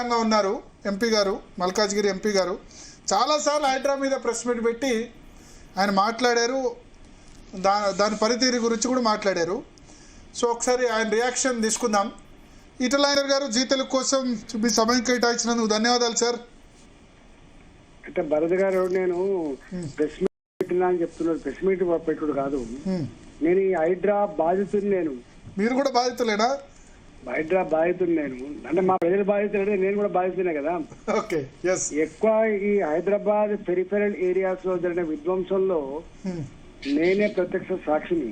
ఉన్నారు ఎంపీ గారు, మల్కాజ్గిరి ఎంపీ గారు చాలాసార్లు హైడ్రా మీద ప్రెస్ మీట్ పెట్టి ఆయన మాట్లాడారు. దాని పనితీరు గురించి కూడా మాట్లాడారు. సో ఒకసారి ఆయన రియాక్షన్ తీసుకుందాం. ఈటెల గారు జీ తెలుగు కోసం మీ సమయం కేటాయించినందుకు ధన్యవాదాలు సార్. అంటే భరత్ గారు, నేను ప్రెస్ మీట్ పెట్టినా అని చెప్తున్నాను. ప్రెస్ మీట్ పెట్టుడు కాదు, నేను ఈ హైడ్రా బాధితుని. మీరు కూడా బాధితులేనా? హైడ్రా బాధితుని నేను. అంటే మా ప్రజలు బాధితులు, నేను కూడా బాధితునే కదా. ఓకే, ఎక్కువ ఈ హైదరాబాద్ పెరిఫెరల్ ఏరియాస్ లో జరిగిన విధ్వంసంలో నేనే ప్రత్యక్ష సాక్షిని.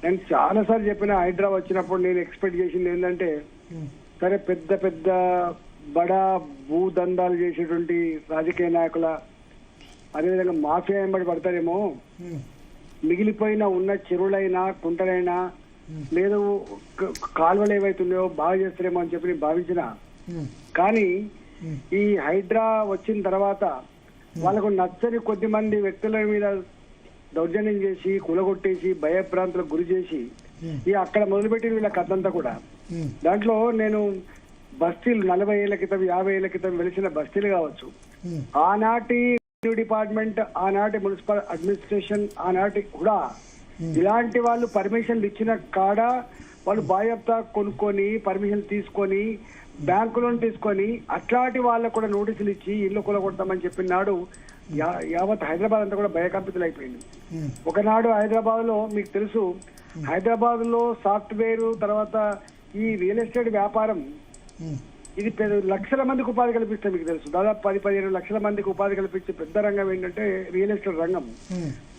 నేను చాలా సార్లు చెప్పిన, హైడ్రా వచ్చినప్పుడు నేను ఎక్స్పెక్ట్ చేసింది ఏంటంటే, సరే పెద్ద పెద్ద బడా భూదందాలు చేసేటువంటి రాజకీయ నాయకుల, అదేవిధంగా మాఫియా వెంబడి పడతారేమో, మిగిలిపోయిన ఉన్న చెరువులైనా కుంటలైనా లేదు కాలువలు ఏవైతున్నాయో బాగా చేస్తారేమో అని చెప్పి నేను భావించిన. కానీ ఈ హైడ్రా వచ్చిన తర్వాత వాళ్ళకు నచ్చని కొద్ది మంది వ్యక్తుల మీద దౌర్జన్యం చేసి, కులగొట్టేసి, భయభ్రాంతులకు గురి చేసి అక్కడ మొదలుపెట్టిన వీళ్ళ కథంతా కూడా. దాంట్లో నేను బస్తీలు 40 ఏళ్ల క్రితం 50 ఏళ్ల క్రితం వెలిసిన బస్తీలు కావచ్చు, ఆనాటి డిపార్ట్మెంట్, ఆనాటి మున్సిపల్ అడ్మినిస్ట్రేషన్, ఆనాటి కూడా ఇలాంటి వాళ్ళు పర్మిషన్లు ఇచ్చిన కాడ వాళ్ళు బాధ్యత కొనుక్కొని పర్మిషన్ తీసుకొని బ్యాంకు లోన్ తీసుకొని అట్లాంటి వాళ్ళకు కూడా నోటీసులు ఇచ్చి ఇల్లు కొలగొడతామని చెప్పినాడు. యావత్ హైదరాబాద్ అంతా కూడా భయకంపితులు అయిపోయింది. ఒకనాడు హైదరాబాద్ లో మీకు తెలుసు, హైదరాబాద్ లో సాఫ్ట్వేర్ తర్వాత ఈ రియల్ ఎస్టేట్ వ్యాపారం ఇది లక్షల మందికి ఉపాధి కల్పిస్తే మీకు తెలుసు. దాదాపు 10-15 లక్షల మందికి ఉపాధి కల్పించే పెద్ద రంగం ఏంటంటే రియల్ ఎస్టేట్ రంగం.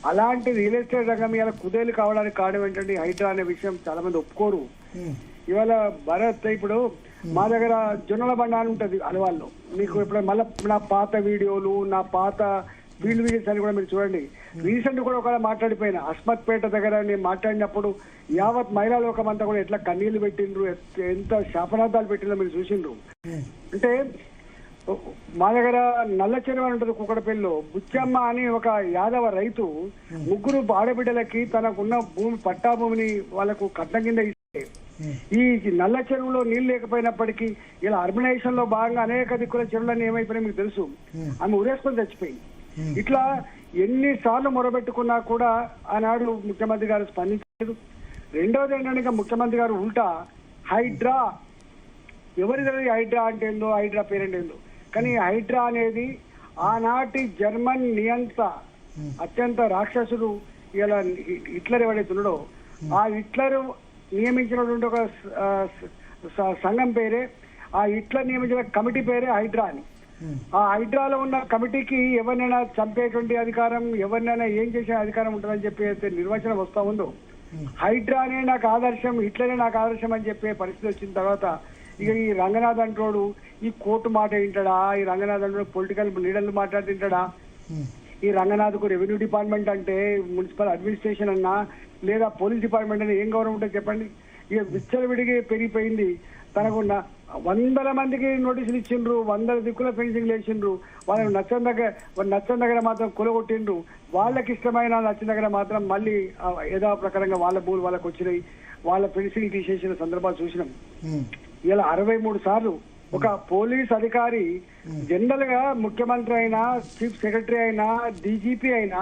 అలాంటి రియల్ ఎస్టేట్ రంగం ఇలా కుదేలు కావడానికి కారణం ఏంటంటే హైడ్రా అనే విషయం చాలా మంది ఒప్పుకోరు. ఇవాళ భరత్, ఇప్పుడు మా దగ్గర జొన్నల బండ అని ఉంటది అలవాళ్ళు. మీకు ఇప్పుడు మళ్ళీ నా పాత వీడియోలు, నా పాత ఫీల్డ్ విజిట్స్ అని కూడా మీరు చూడండి. రీసెంట్ కూడా ఒకవేళ మాట్లాడిపోయిన అస్మత్ పేట దగ్గర నేను మాట్లాడినప్పుడు యావత్ మహిళా లోకం అంతా కూడా ఎట్లా కన్నీళ్లు పెట్టిండ్రు, ఎంత శాపనార్థాలు పెట్టిండ్రో మీరు చూసిండ్రు. అంటే మా దగ్గర నల్ల చెరువు అని ఉంటుంది కుక్కడపల్లిలో. బుచ్చమ్మ అని ఒక యాదవ రైతు 3 ఆడబిడ్డలకి తనకున్న భూమి, పట్టా భూమిని వాళ్ళకు కట్నం కింద ఇస్తే, ఈ నల్ల చెరువులో నీళ్లు లేకపోయినప్పటికీ ఇలా అర్బనైజేషన్ లో భాగంగా అనేక దిక్కుల చెరువులన్నీ ఏమైపోయినా మీకు తెలుసు, ఆమె ఉరేసుకొని చచ్చిపోయింది. ఇట్లా ఎన్నిసార్లు మొరబెట్టుకున్నా కూడా ఆనాడు ముఖ్యమంత్రి గారు స్పందించలేదు. రెండవది ఏంటంటే ముఖ్యమంత్రి గారు ఉల్టా హైడ్రా, ఎవరిది హైడ్రా అంటే ఏందో, హైడ్రా పేరెంట్ ఏందో, కానీ హైడ్రా అనేది ఆనాటి జర్మన్ నియంత అత్యంత రాక్షసుడు ఇలా హిట్లర్ ఎవరైతే ఉన్నాడో, ఆ హిట్లర్ నియమించినటువంటి ఒక సంఘం పేరే, ఆ హిట్లర్ నియమించిన కమిటీ పేరే హైడ్రా అని. ఆ హైడ్రాలో ఉన్న కమిటీకి ఎవరినైనా చంపేటువంటి అధికారం, ఎవరినైనా ఏం చేసే అధికారం ఉంటుందని చెప్పి అయితే నిర్వచనం వస్తా ఉందో, హైడ్రానే నాకు ఆదర్శం, హిట్లరే నాకు ఆదర్శం అని చెప్పే పరిస్థితి వచ్చిన తర్వాత ఇక ఈ రంగనాథ్ అంటోడు ఈ కోర్టు మాట వింటాడా, ఈ రంగనాథ్ అంటోడు పొలిటికల్ లీడర్లు మాట్లాడుతుంటాడా, ఈ రంగనాథ్కు రెవెన్యూ డిపార్ట్మెంట్ అంటే మున్సిపల్ అడ్మినిస్ట్రేషన్ అన్నా లేదా పోలీస్ డిపార్ట్మెంట్ అన్నా ఏం గౌరవం ఉంటుంది చెప్పండి. ఇక విచ్చలవిడిగా పెరిగిపోయింది. తనకు 100 మందికి నోటీసులు ఇచ్చిండ్రు, 100 దిక్కుల ఫెన్సింగ్ వేసిండ్రు, వాళ్ళకి నచ్చని దగ్గర మాత్రం కొలగొట్టిండ్రు. వాళ్ళకి ఇష్టమైన నచ్చిన దగ్గర మాత్రం మళ్ళీ యథా ప్రకారంగా వాళ్ళ భూములు వాళ్ళకి వచ్చినాయి, వాళ్ళ ఫెన్సింగ్ తీసేసిన సందర్భాలు చూసినాం. ఇలా 63 సార్లు ఒక పోలీస్ అధికారి, జనరల్ గా ముఖ్యమంత్రి అయినా, చీఫ్ సెక్రటరీ అయినా, డీజీపీ అయినా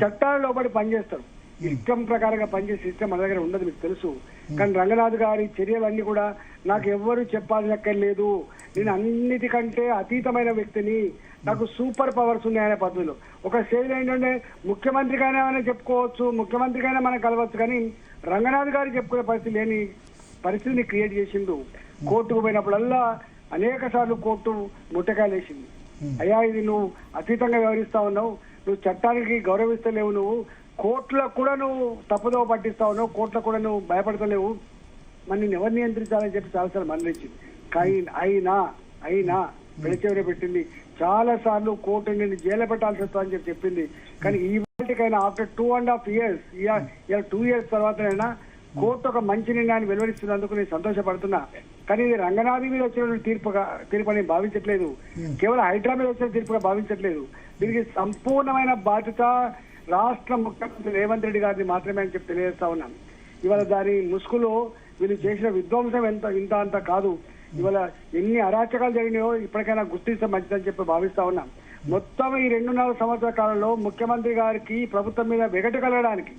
చట్టాల లోబడి పనిచేస్తారు. ఇష్టం ప్రకారంగా పనిచేసే సిస్టమ్ మన దగ్గర ఉండదు, మీకు తెలుసు. కానీ రంగనాథ్ గారి చర్యలన్నీ కూడా నాకు ఎవ్వరు చెప్పాలక్కర్లేదు, నేను అన్నిటికంటే అతీతమైన వ్యక్తిని, నాకు సూపర్ పవర్స్ ఉన్నాయనే పద్ధతిలో ఒక స్టేజ్ ఏంటంటే ముఖ్యమంత్రికైనా చెప్పుకోవచ్చు, ముఖ్యమంత్రికైనా మనం కలవచ్చు, కానీ రంగనాథ్ గారు చెప్పుకునే పరిస్థితి లేని పరిస్థితిని క్రియేట్ చేసిండు. కోర్టుకు పోయినప్పుడల్లా అనేక సార్లు కోర్టు ముట్టకాయలు వేసింది. అయ్యా, ఇది నువ్వు అతీతంగా వ్యవహరిస్తా ఉన్నావు, నువ్వు చట్టానికి గౌరవిస్తలేవు, నువ్వు కోర్టులకు కూడా నువ్వు తప్పుదోవ పట్టిస్తా ఉన్నావు, కోర్టులకు కూడా నువ్వు భయపడతలేవు, మరి నేను ఎవరు నియంత్రించాలని చెప్పి చాలాసార్లు మందలించింది. కానీ అయినా పెడచెవిన పెట్టింది. చాలా సార్లు కోర్టు నేను జైలు పెట్టాల్సి వస్తుందని చెప్పి చెప్పింది. కానీ ఈ వాటికైనా ఆఫ్టర్ 2.5 years, 2 years తర్వాతనైనా కోర్టు ఒక మంచి నిర్ణయాన్ని వెలువరిస్తున్నందుకు నేను సంతోషపడుతున్నా. కానీ ఇది రంగనాథ్ మీద వచ్చిన తీర్పు అని భావించట్లేదు, కేవలం హైడ్రా మీద వచ్చిన తీర్పుగా భావించట్లేదు. దీనికి సంపూర్ణమైన బాధ్యత రాష్ట్ర ముఖ్యమంత్రి రేవంత్ రెడ్డి గారిని మాత్రమే అని చెప్పి తెలియజేస్తా ఉన్నాను. ఇవాళ దాని ముసుగులో వీళ్ళు చేసిన విధ్వంసం ఇంత అంత కాదు. ఇవాళ ఎన్ని అరాచకాలు జరిగినాయో ఇప్పటికైనా గుర్తిస్తే మంచిదని చెప్పి భావిస్తా ఉన్నాం. మొత్తం ఈ 2.5 సంవత్సరాల కాలంలో ముఖ్యమంత్రి గారికి ప్రభుత్వం మీద వెగటు కలగడానికి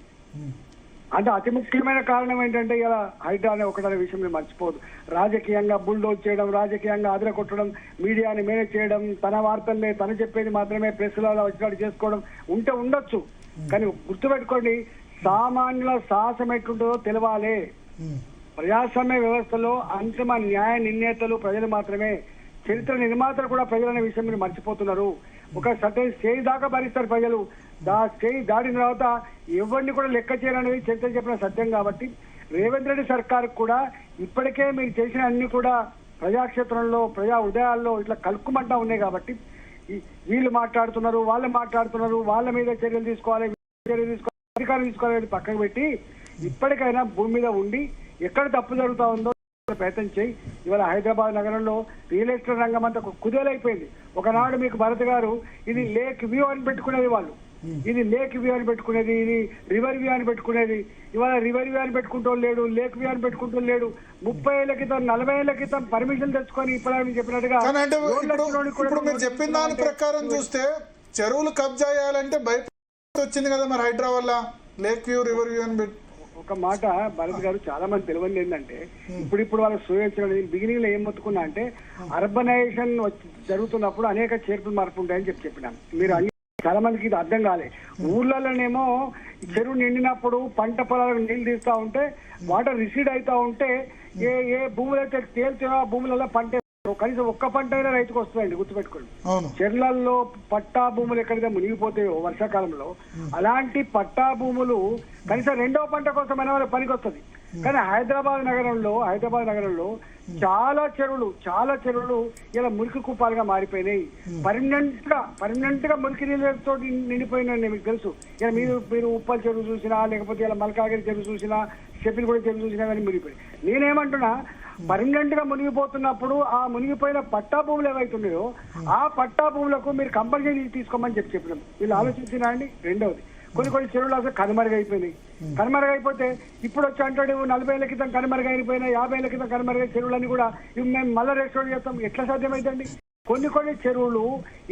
అంటే అతి ముఖ్యమైన కారణం ఏంటంటే ఇలా హైడ్రా అనే ఒకటనే విషయం మీరు మర్చిపోదు. రాజకీయంగా బుల్డోజ్ చేయడం, రాజకీయంగా అదరకొట్టడం, మీడియాని మేనేజ్ చేయడం, తన వార్తల్ని తను చెప్పేది మాత్రమే ప్రెస్లలో వచ్చినట్టు చేసుకోవడం ఉంటే ఉండొచ్చు. కానీ గుర్తుపెట్టుకోండి, సామాన్యుల సాహసం ఎట్లుంటుందో తెలవాలి. ప్రజాస్వామ్య వ్యవస్థలో అంతిమ న్యాయ నిర్ణేతలు ప్రజలు మాత్రమే. చరిత్ర నిర్మాతలు కూడా ప్రజలనే విషయం మీరు మర్చిపోతున్నారు. ఒక సర్టెన్ స్టేజ్ దాకా భరిస్తారు ప్రజలు. స్టేజ్ దాటిన తర్వాత ఎవరిని కూడా లెక్క చేయాలనేది చరిత్ర చెప్పిన సత్యం. కాబట్టి రేవంత్ రెడ్డి సర్కార్ కూడా ఇప్పటికే మీరు చేసిన అన్ని కూడా ప్రజాక్షేత్రంలో ప్రజా హృదయాల్లో ఇట్లా కలుక్కుమంటా ఉన్నాయి. కాబట్టి వీళ్ళు మాట్లాడుతున్నారు, వాళ్ళు మాట్లాడుతున్నారు, వాళ్ళ మీద చర్యలు తీసుకోవాలి, అధికారులు తీసుకోవాలని పక్కకు పెట్టి ఇప్పటికైనా భూమి మీద ఉండి ఎక్కడ తప్పు జరుగుతా ఉందో ప్రయత్నం చేయి. ఇవాళ హైదరాబాద్ నగరంలో రియల్ ఎస్టేట్ రంగం అంతా కుదేలైపోయింది. ఒకనాడు మీకు భరత్ గారు ఇది లేక్ వ్యూ అని పెట్టుకునేది, వాళ్ళు ఇది లేక్ వ్యూ అని పెట్టుకునేది, ఇది రివర్ వ్యూ అని పెట్టుకునేది. ఇవాళ రివర్ వ్యూ అని పెట్టుకుంటూ లేడు, లేక్ వ్యూ అని పెట్టుకుంటూ లేడు. 30 ఏళ్ల క్రితం 40 ఏళ్ల క్రితం పర్మిషన్ తెచ్చుకొని ఇప్పుడు చెప్పినట్టుగా ఇప్పుడు మీరు చెప్పిన దాని ప్రకారం చూస్తే చెరువులు కబ్జా చేయాలంటే భయపడి వచ్చింది కదా మరి హైడ్రా వల్ల. లేక్ వ్యూ, రివర్ వ్యూ అని పెట్టి ఒక మాట భరత్ గారు చాలా మంది తెలియదు ఏంటంటే ఇప్పుడు వాళ్ళ సూచించడం బిగినింగ్ లో ఏం మొత్తుకున్నా అంటే అర్బనైజేషన్ జరుగుతున్నప్పుడు అనేక చేర్పులు మార్పు ఉంటాయని చెప్పినాను. మీరు చాలా మందికి ఇది అర్థం కాలే. ఊర్లలోనేమో చెరువు నిండినప్పుడు పంట పొలాలకు నీళ్లు తీస్తా ఉంటే వాటర్ రిసీడ్ అవుతా ఉంటే ఏ భూములు అయితే తేల్చాయో ఆ భూములలో పంట కనీసం ఒక్క పంట అయినా రైతుకు వస్తుందండి, గుర్తుపెట్టుకోండి. చెర్లల్లో పట్టా భూములు ఎక్కడైతే మునిగిపోతాయో వర్షాకాలంలో అలాంటి పట్టా భూములు కనీసం 2వ పంట కోసమైనా వాళ్ళ పనికి వస్తుంది. కానీ హైదరాబాద్ నగరంలో చాలా చెరువులు ఇలా మురికి కుప్పాలుగా మారిపోయినాయి. పర్మనెంట్ గా మురికి నీళ్ళతో నిండిపోయినాయి. మీకు తెలుసు, ఇలా మీరు ఉప్పల్ చెరువు చూసినా, లేకపోతే ఇలా మల్కాగిరి చెరువు చూసినా, షెఫిల్గూడ చెరువు చూసినా కానీ మునిగిపోయి. నేనేమంటున్నా, పర్మనెంట్ గా మునిగిపోతున్నప్పుడు ఆ మునిగిపోయిన పట్టా భూములు ఏవైతున్నాయో ఆ పట్టా భూములకు మీరు కంపల్సరీ తీసుకోమని చెప్పినాం. వీళ్ళు ఆలోచించినా అండి. రెండవది, కొన్ని చెరువులు అసలు కనుమరుగైపోయినాయి. కనుమరుగైపోతే ఇప్పుడు వచ్చి అంటాడు 40 ఏళ్ల క్రితం కనుమరుగైపోయినా, 50 ఏళ్ల క్రితం కనుమరుగై చెరువులన్నీ కూడా మేము మళ్ళీ రెస్టోర్ చేస్తాం. ఎట్లా సాధ్యమైందండి? కొన్ని చెరువులు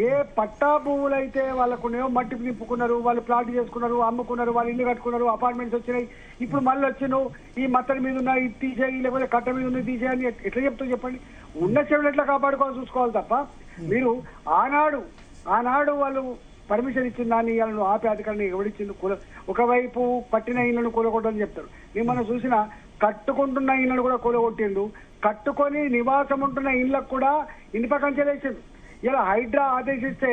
ఏ పట్టా భూములు అయితే వాళ్ళకున్నాయో మట్టి నింపుకున్నారు, వాళ్ళు ప్లాట్ చేసుకున్నారు, అమ్ముకున్నారు, వాళ్ళు ఇల్లు కట్టుకున్నారు, అపార్ట్మెంట్స్ వచ్చినాయి. ఇప్పుడు మళ్ళీ వచ్చినావు ఈ మత్తడి మీద ఉన్న ఇది తీసేయి, లేకపోతే కట్ట మీద ఉన్న తీసేయని ఎట్లా చెప్తావు చెప్పండి? ఉన్న చెరువులు ఎట్లా కాపాడుకోవాలి చూసుకోవాలి తప్ప మీరు ఆనాడు వాళ్ళు పర్మిషన్ ఇచ్చిన దాన్ని ఇళ్ళను ఆపే అధికారిని ఎవరిచ్చింది? ఒకవైపు పట్టిన ఇళ్లను కూలగొట్టని చెప్తారు. నేను మనం చూసిన కట్టుకుంటున్న ఇళ్లను కూడా కూలగొట్టిండు, కట్టుకొని నివాసం ఉంటున్న ఇళ్లకు కూడా ఇనుప కంచెలేసిండు. ఇలా హైడ్రా ఆదేశిస్తే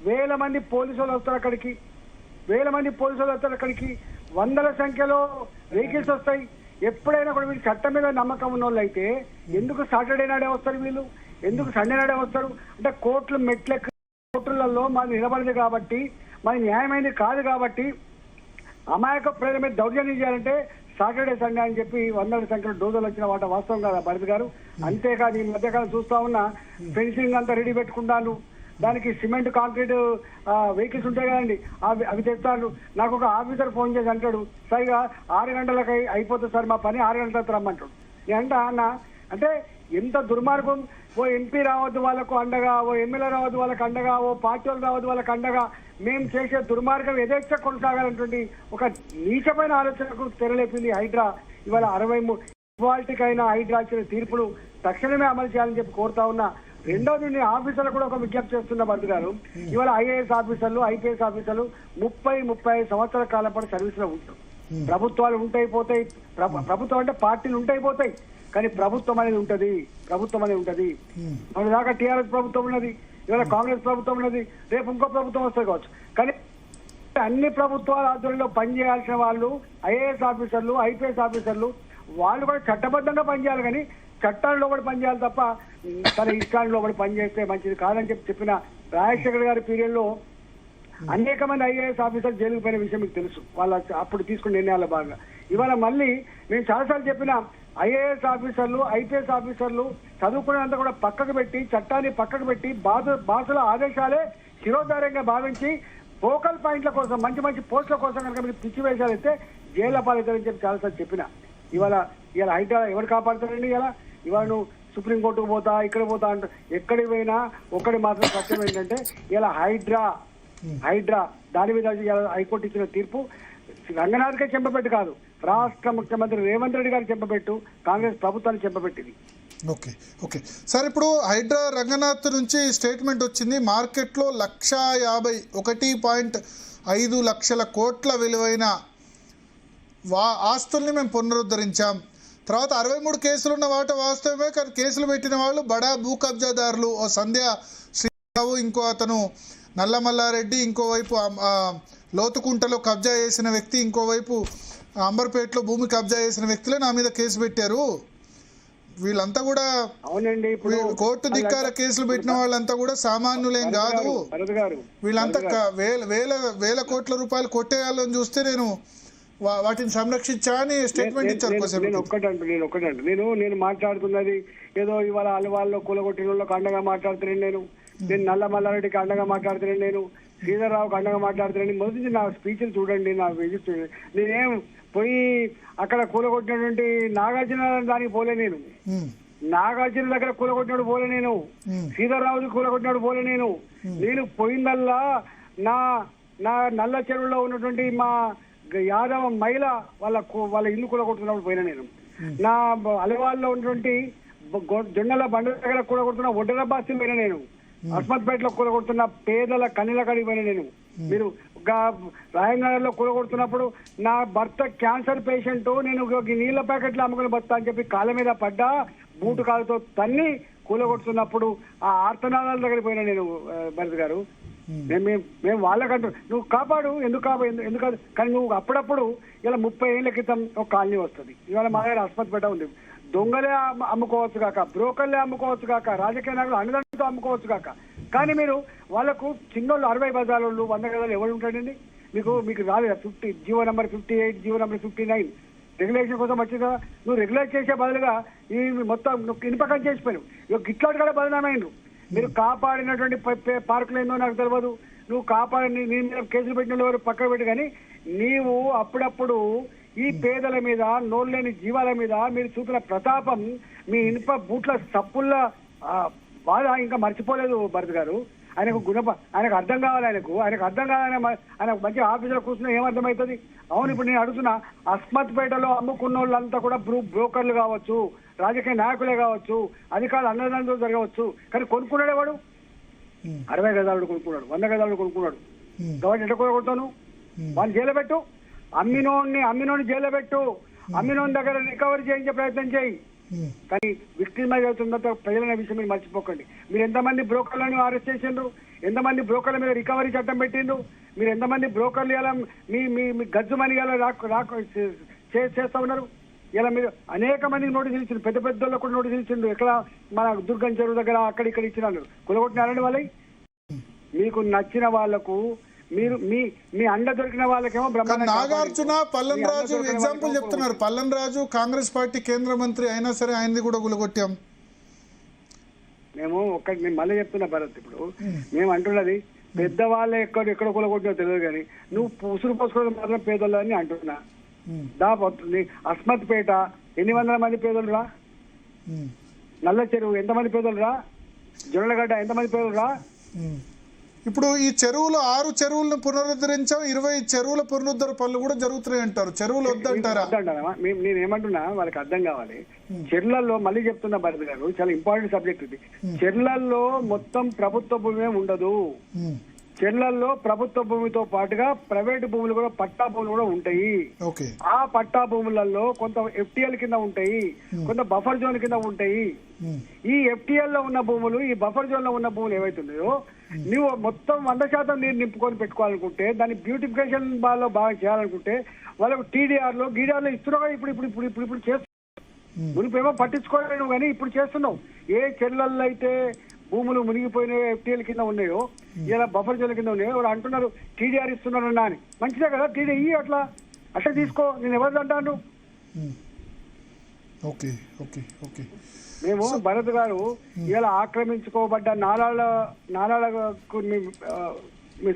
వేల మంది పోలీసులు వస్తారు అక్కడికి, వందల సంఖ్యలో వెహికల్స్ వస్తాయి. ఎప్పుడైనా కూడా వీళ్ళు చట్టం మీద నమ్మకం ఉన్న వాళ్ళు అయితే ఎందుకు సాటర్డే నాడే వస్తారు, వీళ్ళు ఎందుకు సండే నాడే వస్తారు? అంటే కోర్టులలో మాది నిలబడదు కాబట్టి, మాది న్యాయమైనది కాదు కాబట్టి అమాయక ప్రజల మీద దౌర్జన్యం చేయాలంటే సాటర్డే సండే అని చెప్పి వందల సంఖ్యలో డోజర్లు వచ్చిన వాట వాస్తవం కదా భరత్ గారు. అంతేకాదు ఈ మధ్యకాలం చూస్తా ఉన్నా ఫెన్సింగ్ అంతా రెడీ పెట్టుకుంటాను, దానికి సిమెంట్ కాంక్రీట్ వెహికల్స్ ఉంటాయి కదండి, అవి తెస్తాను. నాకు ఒక ఆఫీసర్ ఫోన్ చేసి అంటాడు, సరిగా 6 గంటలకు అయిపోతుంది సార్ మా పని, 6 గంటల తర్వాత రమ్మంటాడు. నేనంట అన్న అంటే ఎంత దుర్మార్గం! ఓ ఎంపీ రావద్దు వాళ్ళకు అండగా, ఓ ఎమ్మెల్యే రావద్దు వాళ్ళకి అండగా, ఓ పార్టీ వాళ్ళు రావద్దు వాళ్ళకి అండగా, మేము చేసే దుర్మార్గం యథేచ్ఛ కొనసాగాలన్నటువంటి ఒక నీచమైన ఆలోచనకు తెరలేపింది హైడ్రా. ఇవాళ 63 హైడ్రా ఇచ్చిన తీర్పును తక్షణమే అమలు చేయాలని చెప్పి కోరుతా ఉన్నా. రెండోది, నేను ఆఫీసర్లు కూడా ఒక విజ్ఞప్తి చేస్తున్న భరత్ గారు, ఇవాళ ఐఏఎస్ ఆఫీసర్లు, ఐపీఎస్ ఆఫీసర్లు 30-35 సంవత్సరాల కాలం పాటు సర్వీస్ లో ఉంటారు. ప్రభుత్వాలు ఉంటాయి పోతాయి, ప్రభుత్వం అంటే పార్టీలు ఉంటాయి పోతాయి, కానీ ప్రభుత్వం అనేది ఉంటది. మన దాకా టీఆర్ఎస్ ప్రభుత్వం ఉన్నది, ఇవాళ కాంగ్రెస్ ప్రభుత్వం ఉన్నది, రేపు ఇంకో ప్రభుత్వం వస్తుంది కావచ్చు. కానీ అన్ని ప్రభుత్వాల ఆధ్వర్యంలో పనిచేయాల్సిన వాళ్ళు ఐఏఎస్ ఆఫీసర్లు, ఐపీఎస్ ఆఫీసర్లు వాళ్ళు కూడా చట్టబద్ధంగా పనిచేయాలి, కానీ చట్టాల్లో కూడా పనిచేయాలి తప్ప తన ఇష్టాల్లో కూడా పనిచేస్తే మంచిది కాదని చెప్పిన రాజశేఖర్ గారి పీరియడ్ లో అనేక మంది ఐఏఎస్ ఆఫీసర్లు జైలుకు పోయిన విషయం మీకు తెలుసు, వాళ్ళ అప్పుడు తీసుకున్న నిర్ణయాల భాగంగా. ఇవాళ మళ్ళీ నేను చాలాసార్లు చెప్పిన ఐఏఎస్ ఆఫీసర్లు, ఐపీఎస్ ఆఫీసర్లు చదువుకునేంత కూడా పక్కకు పెట్టి, చట్టాన్ని పక్కకు పెట్టి బాసుల ఆదేశాలే శిరోధార్యంగా భావించి ఫోకల్ పాయింట్ల కోసం, మంచి పోస్టుల కోసం కనుక మీరు పిచ్చి వేషాలు అయితే జైలు పాలవుతారని చెప్పి చాలాసార్లు చెప్పిన. ఇవాళ హైడ్రా ఎవరు కాపాడుతారండి? ఇవాళ నువ్వు సుప్రీంకోర్టుకు పోతా ఇక్కడ పోతా అంట ఎక్కడికి పోయినా ఒకటి మాత్రం సత్యం ఏంటంటే ఇలా హైడ్రా దాని మీద ఇవాళ హైకోర్టు ఇచ్చిన తీర్పు రంగనాథ్కే చెంపపెట్టు కాదు, రాష్ట్ర ముఖ్యమంత్రి రేవంత్ రెడ్డి గారికి చెంపపెట్టు, కాంగ్రెస్ ప్రభుత్వాన్ని చెంపపెట్టింది. ఓకే ఓకే సార్, ఇప్పుడు హైడ్రా రంగనాథ్ నుంచి స్టేట్మెంట్ వచ్చింది, మార్కెట్లో 1,51.5 లక్షల కోట్ల విలువైన ఆస్తుల్ని మేము పునరుద్ధరించాం. తర్వాత 63 కేసులు ఉన్న వాటి వాస్తవమే, కానీ కేసులు పెట్టిన వాళ్ళు బడా భూ కబ్జాదారులు, ఓ సంధ్య శ్రీరావు, ఇంకో అతను నల్లమల్లారెడ్డి, ఇంకోవైపు లోతుకుంటలో కబ్జా చేసిన వ్యక్తి, ఇంకోవైపు అంబర్పేటలో భూమి కబ్జా చేసిన వ్యక్తులే నా మీద కేసు పెట్టారు. వీళ్ళంతా కూడా అవునండి, ఇప్పుడు కోర్టు ధిక్కార కేసులు పెట్టిన వాళ్ళంతా కూడా సామాన్యులేం కాదు. వీళ్ళంతా వేల కోట్ల రూపాయలు కొట్టేయాలని చూస్తే నేను వాటిని సంరక్షించా అని స్టేట్మెంట్ ఇచ్చారు. నేను ఒక్కటంటే నేను మాట్లాడుతున్నది ఏదో ఇవాళ అలవాళ్ళలో కూలగొట్టిన వాళ్ళకి అండగా మాట్లాడుతున్నాను, నేను నల్ల మల్లారెడ్డికి అండగా మాట్లాడుతున్నాను, నేను శ్రీధర్రావుకి అండగా మాట్లాడుతున్నాను. మొదటి నా స్పీచ్లు చూడండి, నా విజిట్ చూడండి. నేనేం పోయి అక్కడ కూలగొట్టినటువంటి నాగార్జున దానికి పోలే, నేను నాగార్జున దగ్గర కూలగొట్టినాడు పోలే, నేను శ్రీధర్రావుకి కూలగొట్టినాడు పోలే, నేను పోయిందల్లా నా నల్ల చెరువులో ఉన్నటువంటి మా యాదవ మహిళ వాళ్ళ ఇల్లు కూలగొట్టుకున్నప్పుడు పోయినా, నేను నా అలవాళ్ళలో ఉన్నటువంటి జొన్నల బండ దగ్గర కూలగొడుతున్న ఒడ్డరబాసి పోయినా, నేను అస్మత్పేటలో కూలగొడుతున్న పేదల కన్నీల కాడికి పోయినా, నేను మీరు రాయనగర్ లో కూలగొడుతున్నప్పుడు నా భర్త క్యాన్సర్ పేషెంట్, నేను నీళ్ల ప్యాకెట్లు అమ్ముకుని బస్తా అని చెప్పి కాళ్ళ మీద పడ్డా, బూటు కాళ్ళతో తన్ని కూలగొడుతున్నప్పుడు ఆ ఆర్తనాదాల దగ్గరికి పోయినా నేను. భరత్ గారు, మేము వాళ్ళకంటూ నువ్వు కాపాడు, ఎందుకు కానీ నువ్వు అప్పుడప్పుడు ఇలా 30 ఏళ్ల క్రితం ఒక కాలనీ వస్తుంది, ఇవాళ మా దగ్గర ఆసుపత్రిపేట ఉంది. దొంగలే అమ్ముకోవచ్చు కాక, బ్రోకర్లే అమ్ముకోవచ్చు కాక, రాజకీయ నాయకులు అన్నదంతో అమ్ముకోవచ్చు కాక, కానీ మీరు వాళ్ళకు చిన్నోళ్ళు 60 గజాలు 100 గజాలు ఎవరు ఉంటాడండి? మీకు రాలేదు 50 GO number 58 GO number 59 regulation కోసం వచ్చింది కదా. నువ్వు రెగ్యులేట్ చేసే బదులుగా ఈ మొత్తం ఇనుపకం చేసిపోయావు, గిట్లాడు కూడా బదనామైండు. మీరు కాపాడినటువంటి పార్కులు ఏందో నాకు తెలియదు, నువ్వు కాపాడి నీ మీద కేసులు పెట్టిన వాళ్ళు పక్కన పెట్టి, కానీ నీవు అప్పుడప్పుడు ఈ పేదల మీద, నోరులేని జీవాల మీద మీరు చూపిన ప్రతాపం, మీ ఇనుప బూట్ల సప్పుల్ల బాధ ఇంకా మర్చిపోలేదు భరత్ గారు. ఆయనకు అర్థం కావాలి, ఆయనకు అర్థం కావాలని ఆయన మంచి ఆఫీసులో కూర్చున్నా ఏమర్థమవుతుంది? అవును, ఇప్పుడు నేను అడుగుతున్నా, అస్మత్పేటలో అమ్ముకున్న వాళ్ళంతా కూడా బ్రోకర్లు కావచ్చు, రాజకీయ నాయకులే కావచ్చు, అధికారులు అన్నదానంతో జరగవచ్చు, కానీ కొనుక్కున్నాడు వాడు 60 గజాలు కొనుక్కున్నాడు, 100 గజాలు కొనుక్కున్నాడు. గవర్నమెంట్ ఎట్లా కొనుక్కుంటాను? వాళ్ళు జైలు పెట్టు, అమ్మినోని జైలు పెట్టు, అమ్మినోని దగ్గర రికవరీ చేయించే ప్రయత్నం చేయి, కానీ విక్టిమైజ్ అవుతుందంత ప్రజలనే విషయం మీరు మర్చిపోకండి. మీరు ఎంతమంది బ్రోకర్లను అరెస్ట్ చేసిండ్రు, ఎంతమంది బ్రోకర్ల మీద రికవరీ చట్టం పెట్టిండ్రు, మీరు ఎంతమంది బ్రోకర్లు ఇలా మీ గజ్జుమని ఇలా చేస్తా ఉన్నారు. ఇలా మీరు అనేక మందికి నోటీసులు ఇచ్చిండ్రు, పెద్ద పెద్దోళ్ళకు కూడా నోటీసులు ఇచ్చిండ్రు. ఎక్కడ మన దుర్గం చెరువు దగ్గర అక్కడ ఇక్కడ ఇచ్చినారు, కొలగొట్టినారండి వాళ్ళకి. మీకు నచ్చిన వాళ్లకు మీరు మీ అండ దొరికిన వాళ్ళకేమో నాగార్జున, పల్లన్ రాజు ఎగ్జాంపుల్ చెప్తున్నారు. పల్లన్ రాజు కాంగ్రెస్ పార్టీ కేంద్ర మంత్రి అయినా సరే ఆయనది కూడా గులగొట్టాం. మేము మళ్ళీ చెప్తున్నా భరత్, ఇప్పుడు మేము అంటున్నది పెద్దవాళ్ళే ఎక్కడ కూలగొట్టినో తెలియదు, కానీ నువ్వు ఉసురు పోసుకోవడం మాత్రం పేదోళ్ళని అంటున్నా. దాపోతుంది అస్మత్పేట 800 మంది పేదోళ్ళు రా, నల్ల చెరువు ఎంతమంది పేదోళ్ళు రా, జొన్నలగడ్డ ఎంతమంది పేదోళ్ళు రా. ఇప్పుడు ఈ చెరువులు 6 చెరువులను పునరుద్ధరించాం, 20 చెరువుల పునరుద్ధరణ పనులు కూడా జరుగుతున్నాయి అంటారు. చెరువులు వద్దంటారా? నేను ఏమంటున్నా వాళ్ళకి అర్థం కావాలి. చెర్లల్లో మళ్ళీ చెప్తున్నా భరత్ గారు, చాలా ఇంపార్టెంట్ సబ్జెక్ట్ ఇది. చెర్లల్లో మొత్తం ప్రభుత్వ భూమి ఉండదు. చెర్లల్లో ప్రభుత్వ భూమితో పాటుగా ప్రైవేట్ భూములు కూడా, పట్టా భూములు కూడా ఉంటాయి. ఆ పట్టా భూములలో కొంత ఎఫ్టీఎల్ కింద ఉంటాయి, కొంత బఫర్ జోన్ కింద ఉంటాయి. ఈ ఎఫ్టీఎల్ లో ఉన్న భూములు, ఈ బఫర్ జోన్ లో ఉన్న భూములు ఏవైతున్నాయో, నువ్వు మొత్తం 100% నీరు నింపుకొని పెట్టుకోవాలనుకుంటే, దాన్ని బ్యూటిఫికేషన్ లో బాగా చేయాలనుకుంటే, వాళ్ళకు టీడీఆర్ లో గీడీఆర్ లో ఇస్తున్నావు. ఇప్పుడు చేస్తున్నావు, మునిపేమో పట్టించుకోలేను, కానీ ఇప్పుడు చేస్తున్నావు. ఏ చెర్లల్లో అయితే భూములు మునిగిపోయినాయో, ఎఫ్టీఎల్ కింద ఉన్నాయో, ఇలా బఫర్ జోన్ కింద ఉన్నాయో, వాళ్ళు అంటున్నారు టీడీఆర్ ఇస్తున్నారన్నా అని. మంచిదే కదా, టీడీ అట్లా తీసుకో, నేను ఎవరు అంటాను. మేము భరత్ గారు ఇలా ఆక్రమించుకోబడ్డ నాలాలకు మేము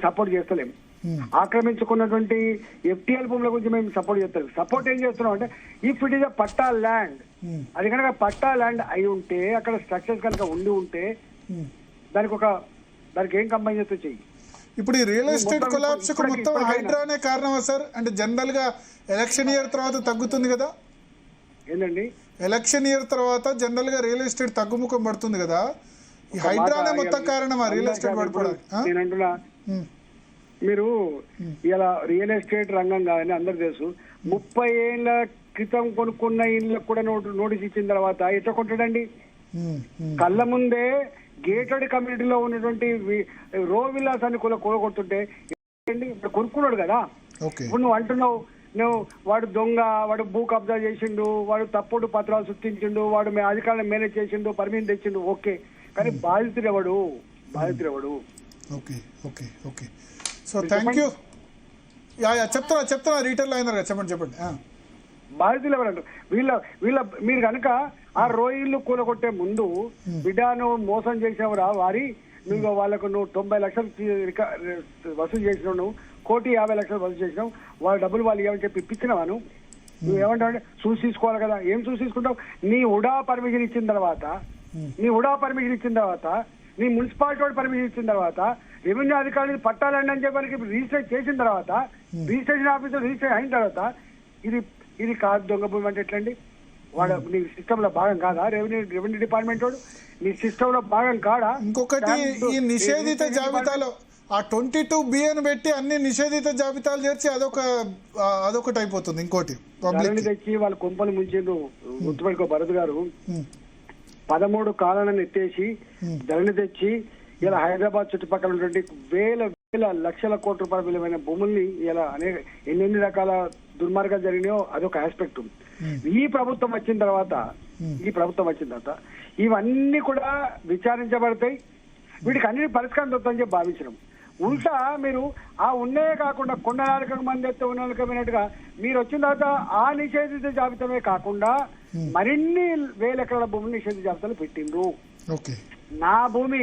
సపోర్ట్ చేస్తలేము. ఆక్రమించుకున్నటువంటి ఎఫ్టీఎల్ భూముల గురించి మేము సపోర్ట్ చేస్తాం. సపోర్ట్ ఏం చేస్తున్నాం అంటే, if it is a patta land, అది కనుక పట్టా ల్యాండ్ అయి ఉంటే అక్కడ స్ట్రక్చర్స్ కనుక ఉండి ఉంటే దానికి ఏం కంపెనీ చేస్తే చెయ్యి. ఇప్పుడు ఈ రియల్ ఎస్టేట్ కొలాప్స్ కు మొత్తం హైడ్రానే కారణమా సార్? అంటే జనరల్ గా ఎలక్షన్ ఇయర్ తర్వాత తగ్గుతుంది కదా, ఏంటండి ఎలక్షన్ ఇయర్ తర్వాత జనరల్ గా రియల్ ఎస్టేట్ తగ్గుముఖం పడుతుంది కదా, ఈ హైడ్రానే మొత్తం కారణమా రియల్ ఎస్టేట్ పడిపోవడానికి? నేను అంటున్నా, మీరు ఇలా రియల్ ఎస్టేట్ రంగం కాదని అందరు తెలుసు. 30 ఏళ్ల క్రితం కొనుక్కున్న ఇళ్ళకు కూడా నోటీస్ ఇచ్చిన తర్వాత ఎట్లా కొంటాడండి? కళ్ళ ముందే గేటెడ్ కమ్యూనిటీలో ఉన్నటువంటి రో విల్లాస్ అని కూలగొడుతుంటే ఇప్పుడు కొనుక్కున్నాడు కదా. ఇప్పుడు నువ్వు అంటున్నావు వాడు దొంగ, వాడు భూ కబ్జా చేసిండు, వాడు తప్పుడు పత్రాలు సృష్టించిండు, వాడు అధికారులను మేనేజ్ చేసిండు, పర్మిషన్ తెచ్చిండు, ఓకే. కానీ బాధితుడు ఎవడు? Okay okay okay so thank you. చెప్తున్నా రీటైల్ అయినారు కదా, చెప్పండి. బాధితులు ఎవరంటారు? మీరు కనుక ఆ రోయిళ్ళు కూలగొట్టే ముందు బిడ్డను మోసం చేసినవరా వారి నువ్వు వాళ్ళకు నువ్వు 90 లక్షలు వసూలు చేసినావు, నువ్వు 1,50,00,000 వసూలు చేసినావు, వాళ్ళ డబ్బులు వాళ్ళు ఏమని చెప్పి ఇప్పించినవా? నువ్వు ఏమంటావు అంటే చూసి తీసుకోవాలి కదా. ఏం చూసి తీసుకుంటావు? నీ ఉడా పర్మిషన్ ఇచ్చిన తర్వాత, నీ మున్సిపాలిటీ వాడు పర్మిషన్ ఇచ్చిన తర్వాత, రెవెన్యూ అధికారులు పట్టాలండి అని చెప్పి రిజిస్టర్ చేసిన తర్వాత, రిజిస్ట్రేషన్ ఆఫీసర్ రిజిస్టర్ అయిన తర్వాత ఇది కాదు దొంగ భూమి అంటే ఎట్లండి? వాడు నీ సిస్టమ్ లో భాగం కాదా? రెవెన్యూ డిపార్ట్మెంట్ వాడు నీ సిస్టమ్ లో భాగం కాదా? ఇంకొకటి, ఈ నిషేధిత జాబితాలో ఆ 22B అని పెట్టి అన్ని నిషేధిత జాబితాలు చేర్చి అదొకటి అయిపోతుంది. ఇంకోటి పబ్లిక్ తెచ్చి వాళ్ళ కొంపలు ముంచిండు. గుర్తుపెట్టుకో భరత్ గారు, 13 కాలాలను ఎత్తేసి ధరని తెచ్చి ఇలా హైదరాబాద్ చుట్టుపక్కల ఉన్నటువంటి వేల లక్షల కోట్ల రూపాయల విలువైన భూముల్ని ఇలా ఎన్ని రకాల దుర్మార్గాలు జరిగినాయో అదొక ఆస్పెక్ట్. ఈ ప్రభుత్వం వచ్చిన తర్వాత ఇవన్నీ కూడా విచారించబడతాయి. వీటికి అన్ని పరిష్కారం దొరుకుతుందని చెప్పి భావించడం. ఉల్టా మీరు ఆ ఉన్నే కాకుండా కొండ నాలుక మంది ఎత్తే ఉన్నట్టుగా మీరు వచ్చిన తర్వాత ఆ నిషేధిత జాబితామే కాకుండా మరిన్ని వేల ఎకరాల భూమిని నిషేధిత జాబితాలు పెట్టిండ్రు. నా భూమి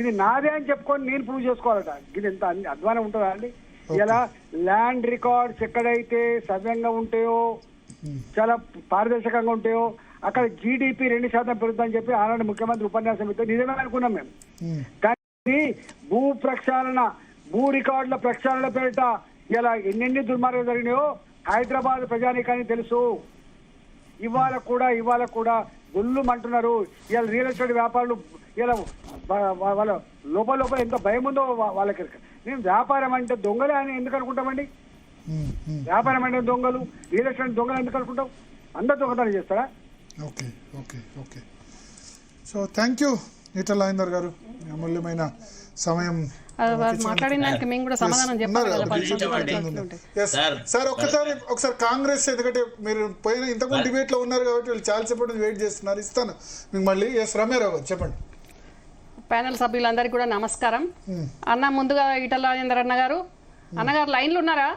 ఇది నాదే అని చెప్పుకొని నేను ప్రూవ్ చేసుకోవాలట. ఇది ఎంత అధ్వానం ఉంటుందా అండి? ఇలా ల్యాండ్ రికార్డ్స్ ఎక్కడైతే సవ్యంగా ఉంటాయో, చాలా పారదర్శకంగా ఉంటాయో అక్కడ GDP 2% పెరుగుతుందని చెప్పి ఆనాడు ముఖ్యమంత్రి ఉపన్యాసం ఇస్తే నిజమే అనుకున్నాం మేము. కానీ భూ ప్రక్షాళన, భూ రికార్డుల ప్రక్షాళన పేరిట ఇలా ఎన్నెన్ని దుర్మార్గాలు జరిగినాయో హైదరాబాద్ ప్రజానీకానికి తెలుసు. ఇవాళ కూడా గుళ్ళుమంటున్నారు. ఇలా రియల్ ఎస్టేట్ వ్యాపారులు ఇలా వాళ్ళ లోపల ఎంత భయం ఉందో వాళ్ళకి. మేము వ్యాపారం అంటే దొంగలే అని ఎందుకు అనుకుంటామండి? వ్యాపారం అంటే దొంగలు, రియల్ ఎస్టేట్ దొంగలు ఎందుకు అనుకుంటాం? అందరు దొంగతనం చేస్తారా? Okay so thank you Etela Rajender గారు, అమూల్యమైన సమయం మాట్లాడిన దానికి మేము కూడా సమాధానం చెప్పాలి. సార్ ఒకసారి కాంగ్రెస్, ఎందుకంటే మీరు ఇంతకుముందు డిబేట్ లో ఉన్నారు కాబట్టి వీళ్ళు చాలా చెప్పండి వెయిట్ చేస్తున్నారు, ఇస్తాను మీకు మళ్ళీ. రమేరావు గారు చెప్పండి. ప్యానెల్ సభ్యులందరికీ కూడా నమస్కారం. అన్న ముందుగా ఈటెల రాజేందర్ అన్నగారు లైన్లో ఉన్నారా?